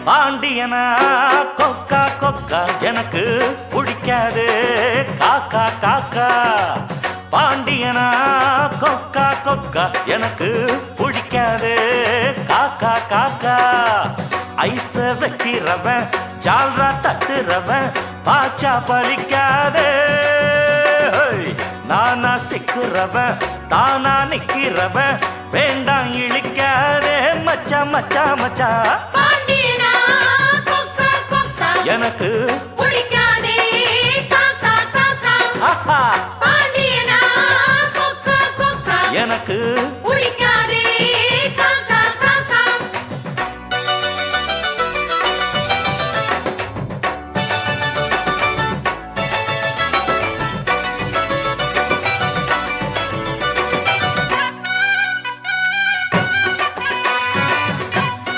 பாண்டியனா கொக்கா கொக்கா எனக்கு பிடிக்காது காக்கா காக்கா. பாண்டியனா கொக்கா கொக்கா எனக்கு பிடிக்காது காக்கா காக்கா. ஐச வைக்கிறவன் ஜால்ரா தட்டுறவன் பாச்சா பலிக்காதே. நானா சிக்கிறவன் தானா நிக்கிறவன் வேண்டாம் இழிக்காதே மச்சா மச்சா மச்சா. எனக்கு பிடிக்காதே காக்கா காக்கா. ஆஹா பாண்டியனா கொக்கா கொக்கா எனக்கு பிடிக்காதே